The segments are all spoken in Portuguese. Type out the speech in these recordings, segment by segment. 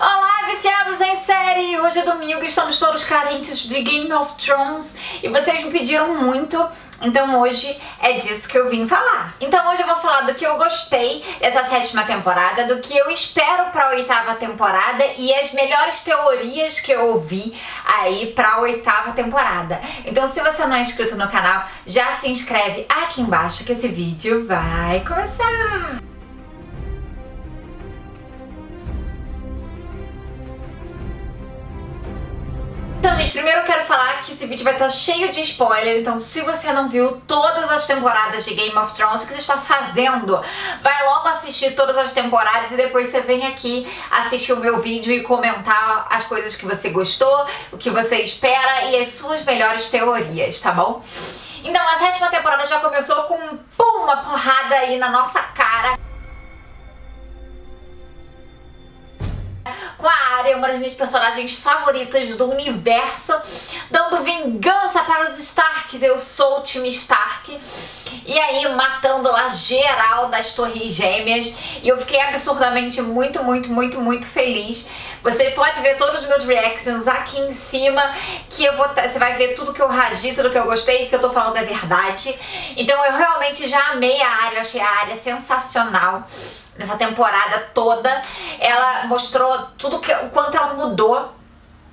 Olá, viciados em série! Hoje é domingo e estamos todos carentes de Game of Thrones e vocês me pediram muito, então hoje é disso que eu vim falar. Então hoje eu vou falar do que eu gostei dessa 7ª temporada, do que eu espero pra 8ª temporada e as melhores teorias que eu ouvi aí pra 8ª temporada. Então se você não é inscrito no canal, já se inscreve aqui embaixo que esse vídeo vai começar! Então, gente, primeiro eu quero falar que esse vídeo vai estar cheio de spoiler, então se você não viu todas as temporadas de Game of Thrones, o que você está fazendo? Vai logo assistir todas as temporadas e depois você vem aqui assistir o meu vídeo e comentar as coisas que você gostou, o que você espera e as suas melhores teorias, tá bom? Então, a 7ª temporada já começou com uma porrada aí na nossa cara. Com a Arya, uma das minhas personagens favoritas do universo, dando vingança para os Stark. Eu sou o time Stark. E aí, matando lá geral das Torres Gêmeas. E eu fiquei absurdamente muito feliz. Você pode ver todos os meus reactions aqui em cima, que você vai ver tudo que eu reagi, tudo que eu gostei, que eu tô falando é verdade. Então eu realmente já amei a Arya, eu achei a Arya sensacional. Nessa temporada toda, ela mostrou tudo o quanto ela mudou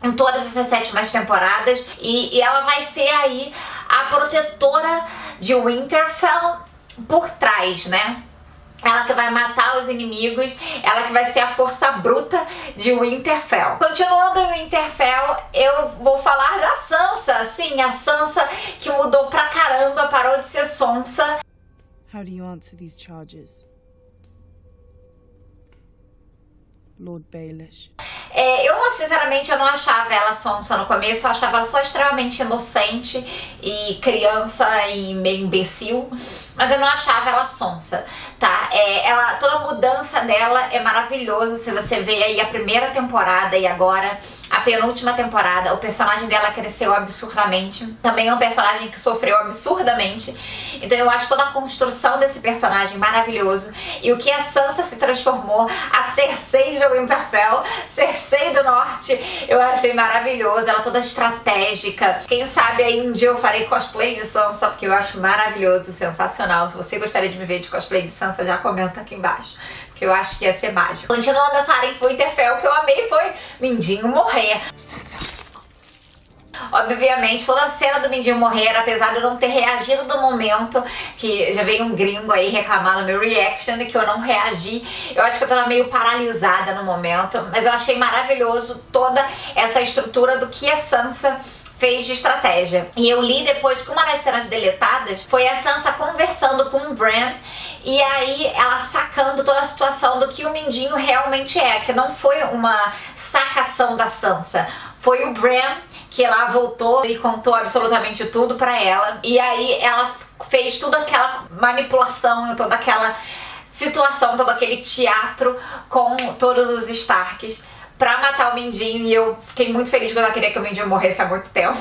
em todas essas 7 temporadas e ela vai ser aí a protetora de Winterfell por trás, né? Ela que vai matar os inimigos, ela que vai ser a força bruta de Winterfell. Continuando em Winterfell, eu vou falar da Sansa. Sim, a Sansa que mudou pra caramba, parou de ser sonsa. How do you answer these charges, Lord Baelish? Sinceramente, eu não achava ela sonsa no começo, eu achava ela só extremamente inocente e criança e meio imbecil, mas eu não achava ela sonsa, tá? Toda a mudança dela é maravilhoso, se você vê aí a primeira temporada e agora a penúltima temporada, o personagem dela cresceu absurdamente. Também é um personagem que sofreu absurdamente. Então eu acho toda a construção desse personagem maravilhoso. E o que a Sansa se transformou, a Cersei de Winterfell, Cersei do Norte, eu achei maravilhoso. Ela toda estratégica. Quem sabe aí um dia eu farei cosplay de Sansa, porque eu acho maravilhoso, sensacional. Se você gostaria de me ver de cosplay de Sansa, já comenta aqui embaixo, que eu acho que ia ser mágico. Continuando essa área em Winterfell, o que eu amei foi Mindinho morrer. Obviamente, toda a cena do Mindinho morrer, apesar de eu não ter reagido no momento, que já veio um gringo aí reclamar no meu reaction que eu não reagi, eu acho que eu tava meio paralisada no momento, mas eu achei maravilhoso toda essa estrutura do que a Sansa fez de estratégia. E eu li depois que uma das cenas deletadas foi a Sansa conversando com o Bran e aí ela sacando toda a situação do que o Mindinho realmente é, que não foi uma sacação da Sansa, foi o Bran que lá voltou e contou absolutamente tudo pra ela, e aí ela fez toda aquela manipulação, toda aquela situação, todo aquele teatro com todos os Starks pra matar o Mindinho, e eu fiquei muito feliz porque ela queria que o Mindinho morresse há muito tempo.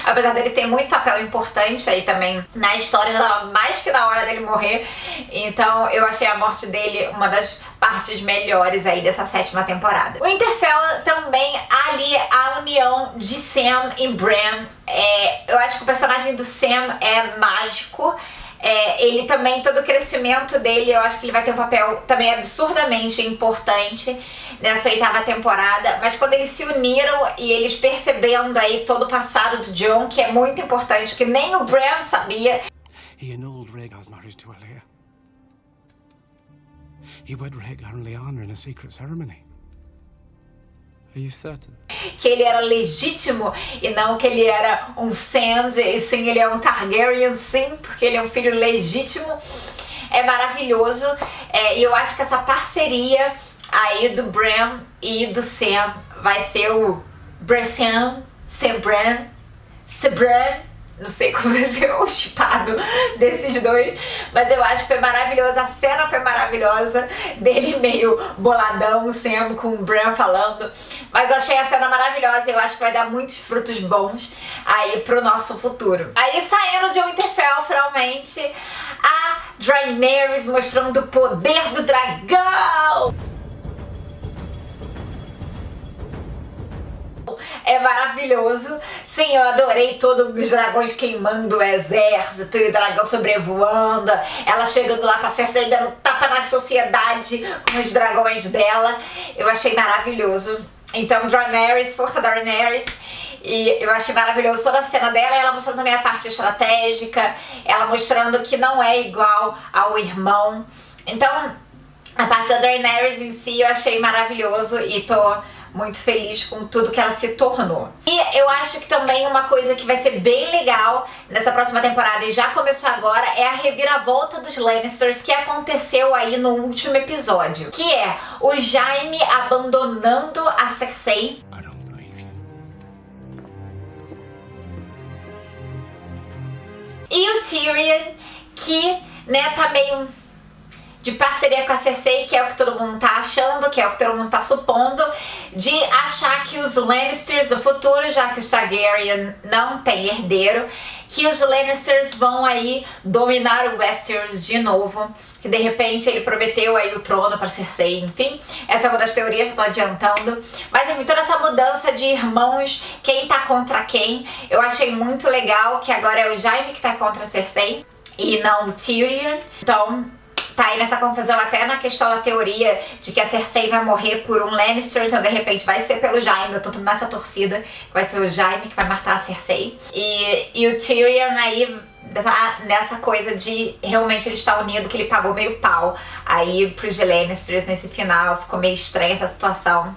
Apesar dele ter muito papel importante aí também na história, já tava mais que na hora dele morrer. Então eu achei a morte dele uma das partes melhores aí dessa 7ª temporada. O Winterfell também, ali a união de Sam e Bran. Eu acho que o personagem do Sam é mágico. Ele também, todo o crescimento dele, eu acho que ele vai ter um papel também absurdamente importante nessa 8ª temporada, mas quando eles se uniram e eles percebendo aí todo o passado do Jon, que é muito importante, que nem o Bran sabia. He annulled Rhaegar's marriage to Alia. He wed Rhaegar and Lyanna in a secret ceremony. Are you certain? Que ele era legítimo e não que ele era um Sand, e sim ele é um Targaryen, sim, porque ele é um filho legítimo. É maravilhoso, e eu acho que essa parceria aí do Bran e do Sam vai ser o Bran-Sam, Sam-Bran, Sebran, não sei como vai ser o chipado desses dois, mas eu acho que foi maravilhoso, a cena foi maravilhosa, dele meio boladão, Sam com o Bran falando, mas eu achei a cena maravilhosa e eu acho que vai dar muitos frutos bons aí pro nosso futuro. Aí saindo de Winterfell, finalmente, a Daenerys mostrando o poder do dragão! é maravilhoso. Sim, eu adorei todos os dragões queimando o exército e o dragão sobrevoando. Ela chegando lá pra Cersei dando tapa na sociedade com os dragões dela. Eu achei maravilhoso. Então, Daenerys, força Daenerys. E eu achei maravilhoso toda a cena dela, ela mostrando também a parte estratégica, ela mostrando que não é igual ao irmão. Então, a parte da Daenerys em si eu achei maravilhoso e tô muito feliz com tudo que ela se tornou. E eu acho que também uma coisa que vai ser bem legal nessa próxima temporada, e já começou agora, é a reviravolta dos Lannisters que aconteceu aí no último episódio. Que é o Jaime abandonando a Cersei. I don't believe you. E o Tyrion, que, né, tá meio de parceria com a Cersei, que é o que todo mundo tá achando, que é o que todo mundo tá supondo, de achar que os Lannisters do futuro, já que o Targaryen não tem herdeiro, que os Lannisters vão aí dominar o Westeros de novo, que de repente ele prometeu aí o trono pra Cersei, enfim. Essa é uma das teorias, já tô adiantando. Mas enfim, toda essa mudança de irmãos, quem tá contra quem, eu achei muito legal, que agora é o Jaime que tá contra a Cersei e não o Tyrion. Então tá aí nessa confusão até na questão da teoria de que a Cersei vai morrer por um Lannister, então de repente vai ser pelo Jaime. Eu tô tudo nessa torcida que vai ser o Jaime que vai matar a Cersei. E o Tyrion aí tá nessa coisa de realmente ele estar unido, que ele pagou meio pau aí pros Lannisters nesse final. Ficou meio estranha essa situação.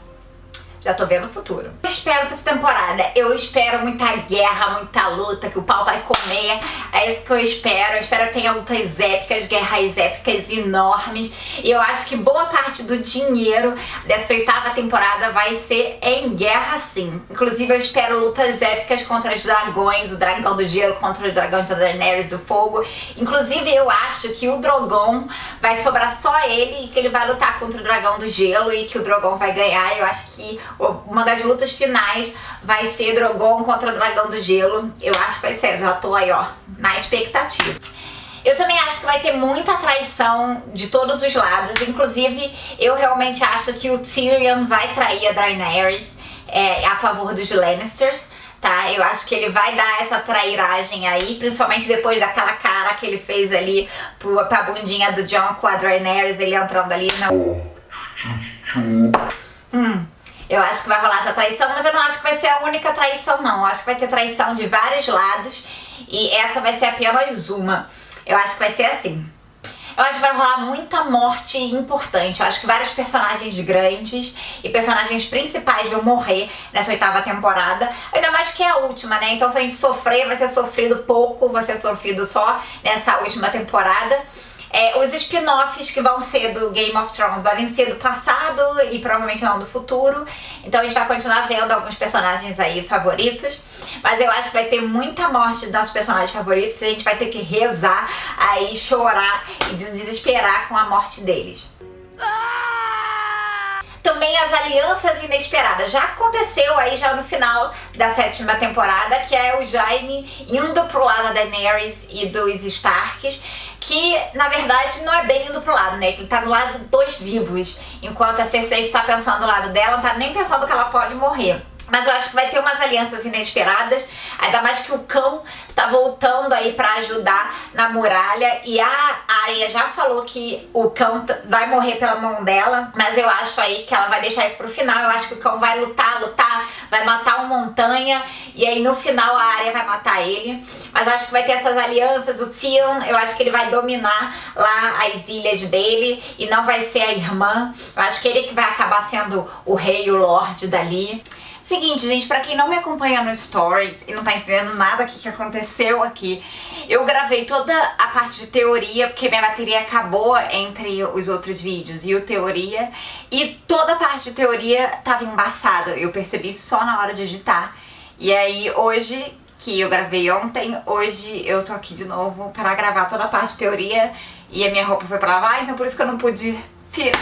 Já tô vendo o futuro. Eu espero pra essa temporada. Eu espero muita guerra, muita luta, que o pau vai comer. É isso que eu espero. Eu espero que tenha lutas épicas, guerras épicas enormes. E eu acho que boa parte do dinheiro dessa 8ª temporada vai ser em guerra, sim. Inclusive eu espero lutas épicas contra os dragões. O dragão do gelo contra os dragões da Daenerys do fogo. Inclusive eu acho que o Drogon vai sobrar só ele, e que ele vai lutar contra o dragão do gelo e que o Drogon vai ganhar. Eu acho que uma das lutas finais vai ser Drogon contra o dragão do gelo. Eu acho que vai ser, já tô aí ó, na expectativa. Eu também acho que vai ter muita traição de todos os lados. Inclusive, eu realmente acho que o Tyrion vai trair a Daenerys a favor dos Lannisters, tá? Eu acho que ele vai dar essa trairagem aí, principalmente depois daquela cara que ele fez ali pra bundinha do Jon com a Daenerys, ele entrando ali na... Eu acho que vai rolar essa traição, mas eu não acho que vai ser a única traição, não. Eu acho que vai ter traição de vários lados e essa vai ser apenas uma. Eu acho que vai ser assim. Eu acho que vai rolar muita morte importante. Eu acho que vários personagens grandes e personagens principais vão morrer nessa 8ª temporada. Ainda mais que é a última, né? Então se a gente sofrer, vai ser sofrido pouco, vai ser sofrido só nessa última temporada. Os spin-offs que vão ser do Game of Thrones devem ser do passado e provavelmente não do futuro. Então a gente vai continuar vendo alguns personagens aí favoritos. Mas eu acho que vai ter muita morte dos nossos personagens favoritos e a gente vai ter que rezar aí, chorar e desesperar com a morte deles. Também as alianças inesperadas. Já aconteceu aí já no final da 7ª temporada, que é o Jaime indo pro lado da Daenerys e dos Starks, que na verdade não é bem indo pro lado, né? Ele tá do lado dos vivos, enquanto a Cersei está pensando do lado dela, não tá nem pensando que ela pode morrer. Mas eu acho que vai ter umas alianças inesperadas, ainda mais que o cão tá voltando aí pra ajudar na muralha. E a Arya já falou que o cão vai morrer pela mão dela, mas eu acho aí que ela vai deixar isso pro final. Eu acho que o cão vai lutar, vai matar um montanha, e aí no final a Arya vai matar ele. Mas eu acho que vai ter essas alianças. O Theon, eu acho que ele vai dominar lá as ilhas dele e não vai ser a irmã. Eu acho que ele que vai acabar sendo o rei, o lorde dali. Seguinte, gente, pra quem não me acompanha no Stories e não tá entendendo nada que aconteceu aqui, eu gravei toda a parte de teoria, porque minha bateria acabou entre os outros vídeos e o teoria, e toda a parte de teoria tava embaçada, eu percebi só na hora de editar. E aí hoje, que eu gravei ontem, hoje eu tô aqui de novo pra gravar toda a parte de teoria, e a minha roupa foi pra lavar, então por isso que eu não pude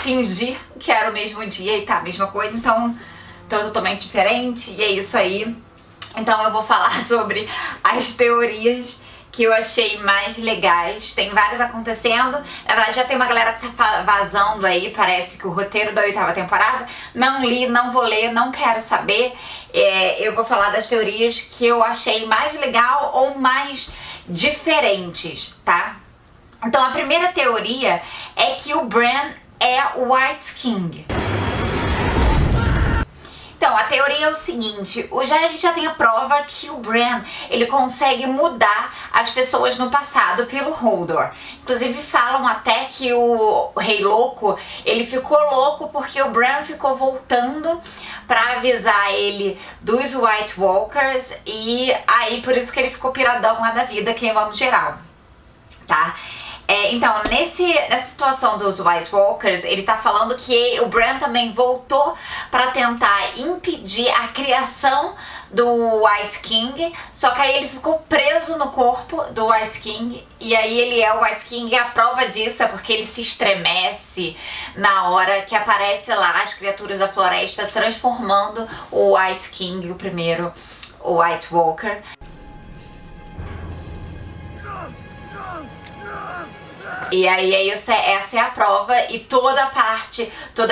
fingir que era o mesmo dia e tá a mesma coisa, então totalmente diferente, e é isso aí. Então eu vou falar sobre as teorias que eu achei mais legais. Tem vários acontecendo. Na verdade, já tem uma galera que tá vazando aí, parece que o roteiro da 8ª temporada. Não li, não vou ler, não quero saber. Eu vou falar das teorias que eu achei mais legal ou mais diferentes, tá? Então, a primeira teoria é que o Bran é o White King. Então, a teoria é o seguinte, a gente já tem a prova que o Bran, ele consegue mudar as pessoas no passado pelo Hodor. Inclusive falam até que o Rei Louco, ele ficou louco porque o Bran ficou voltando pra avisar ele dos White Walkers e aí por isso que ele ficou piradão lá da vida, queimando geral, tá? Então, nessa situação dos White Walkers, ele tá falando que o Bran também voltou pra tentar impedir a criação do White King, só que aí ele ficou preso no corpo do White King, e aí ele é o White King, e a prova disso é porque ele se estremece na hora que aparece lá as criaturas da floresta transformando o White King, o primeiro, o White Walker. E aí essa é a prova e toda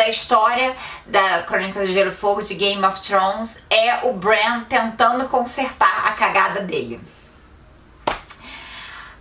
a história da Crônica do Gelo e Fogo de Game of Thrones é o Bran tentando consertar a cagada dele.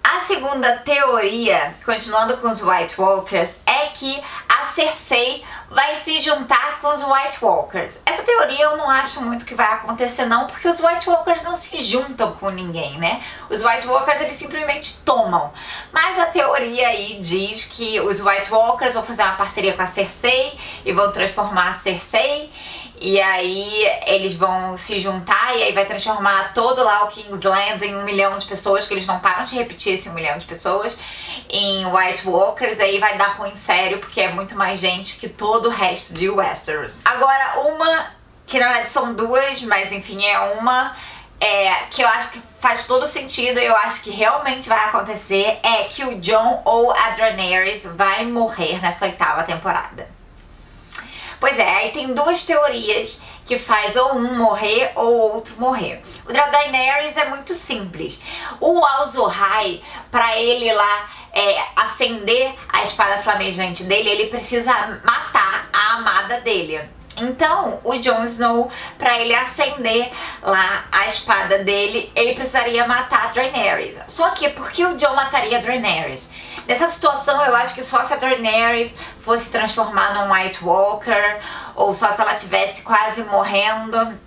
A segunda teoria, continuando com os White Walkers, é que a Cersei vai se juntar com os White Walkers. Essa teoria eu não acho muito que vai acontecer não, porque os White Walkers não se juntam com ninguém, né? Os White Walkers, eles simplesmente tomam. Mas a teoria aí diz que os White Walkers vão fazer uma parceria com a Cersei e vão transformar a Cersei, e aí eles vão se juntar e aí vai transformar todo lá o King's Landing em 1 milhão de pessoas, que eles não param de repetir esse 1 milhão de pessoas, em White Walkers. Aí vai dar ruim sério, porque é muito mais gente que todo o resto de Westeros. Agora, uma, que na verdade são duas, mas enfim, que eu acho que faz todo sentido, eu acho que realmente vai acontecer, é que o Jon ou a Daenerys vai morrer nessa 8ª temporada. Pois é, aí tem duas teorias que faz ou um morrer ou outro morrer. O da Daenerys é muito simples. O Azor Ahai, pra ele lá acender a espada flamejante dele, ele precisa matar a amada dele. Então, o Jon Snow, pra ele acender lá a espada dele, ele precisaria matar a Daenerys. Só que por que o Jon mataria a Daenerys? Nessa situação, eu acho que só se a Daenerys fosse transformar num White Walker, ou só se ela estivesse quase morrendo,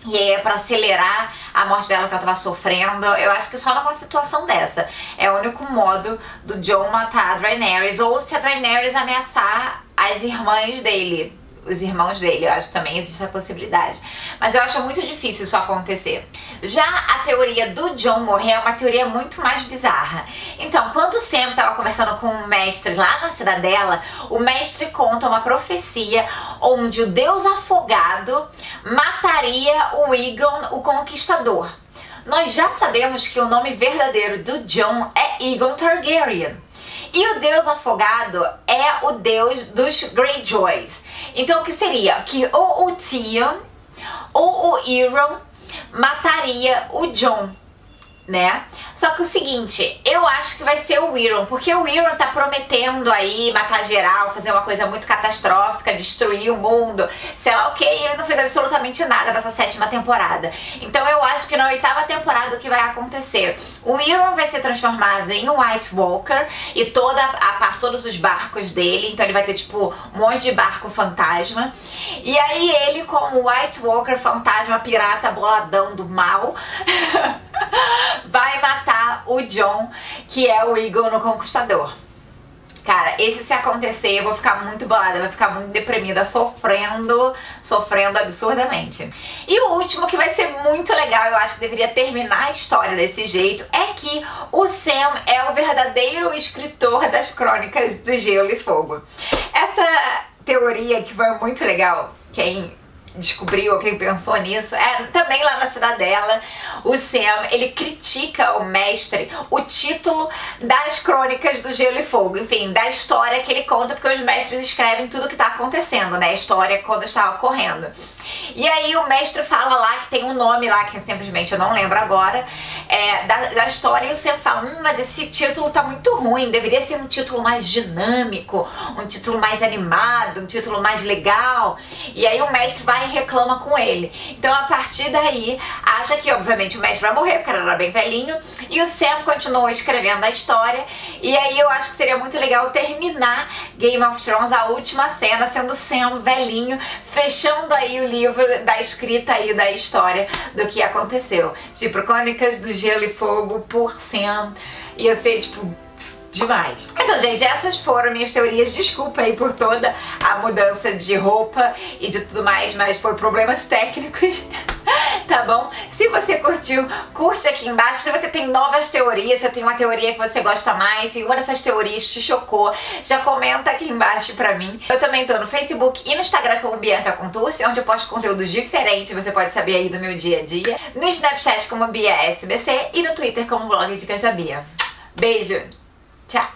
e aí é pra acelerar a morte dela que ela tava sofrendo. Eu acho que só numa situação dessa é o único modo do Jon matar a Daenerys, ou se a Daenerys ameaçar as irmãs dele. Os irmãos dele, eu acho que também existe essa possibilidade. Mas eu acho muito difícil isso acontecer. Já a teoria do Jon morrer é uma teoria muito mais bizarra. Então, quando o Sam estava conversando com o mestre lá na cidadela, o mestre conta uma profecia onde o deus afogado mataria o Aegon, o Conquistador. Nós já sabemos que o nome verdadeiro do Jon é Aegon Targaryen. E o deus afogado é o deus dos Greyjoys. Então o que seria? Que ou o Theon ou o Euron mataria o Jon, né? Só que o seguinte, eu acho que vai ser o Euron, porque o Euron tá prometendo aí matar geral, fazer uma coisa muito catastrófica, destruir o mundo, sei lá o que, e ele não fez absolutamente nada nessa 7ª temporada. Então eu acho que na 8ª temporada o que vai acontecer? O Euron vai ser transformado em um White Walker e todos os barcos dele, então ele vai ter tipo um monte de barco fantasma, e aí ele, como White Walker fantasma pirata boladão do mal, vai matar o Jon, que é o Aegon no Conquistador. Cara, esse se acontecer eu vou ficar muito bolada, vai ficar muito deprimida, sofrendo absurdamente. E o último, que vai ser muito legal, eu acho que deveria terminar a história desse jeito, é que o Sam é o verdadeiro escritor das Crônicas do Gelo e Fogo. Essa teoria que foi muito legal, quem descobriu, quem pensou nisso, também lá na cidadela, o Sam, ele critica o mestre, o título das Crônicas do Gelo e Fogo, enfim, da história que ele conta, porque os mestres escrevem tudo o que tá acontecendo, né, a história quando está ocorrendo. E aí o mestre fala lá que tem um nome lá, que simplesmente eu não lembro agora, da história, e o Sam fala, mas esse título tá muito ruim, deveria ser um título mais dinâmico, um título mais animado, um título mais legal. E aí o mestre vai e reclama com ele. Então a partir daí, acha que obviamente o mestre vai morrer, porque ele era bem velhinho, e o Sam continuou escrevendo a história. E aí eu acho que seria muito legal terminar Game of Thrones, a última cena, sendo o Sam velhinho, fechando aí o livro da escrita aí da história do que aconteceu. Tipo, Crônicas do Gelo e Fogo por Sam. Ia ser, tipo, demais. Então, gente, essas foram minhas teorias. Desculpa aí por toda a mudança de roupa e de tudo mais, mas foi problemas técnicos. Tá bom? Se você curtiu, curte aqui embaixo. Se você tem novas teorias, se tem uma teoria que você gosta mais, se uma dessas teorias te chocou, já comenta aqui embaixo pra mim. Eu também tô no Facebook e no Instagram como Bianca Contursi, onde eu posto conteúdos diferentes, você pode saber aí do meu dia a dia. No Snapchat como Bia SBC e no Twitter como Blog Dicas da Bia. Beijo! Tchau!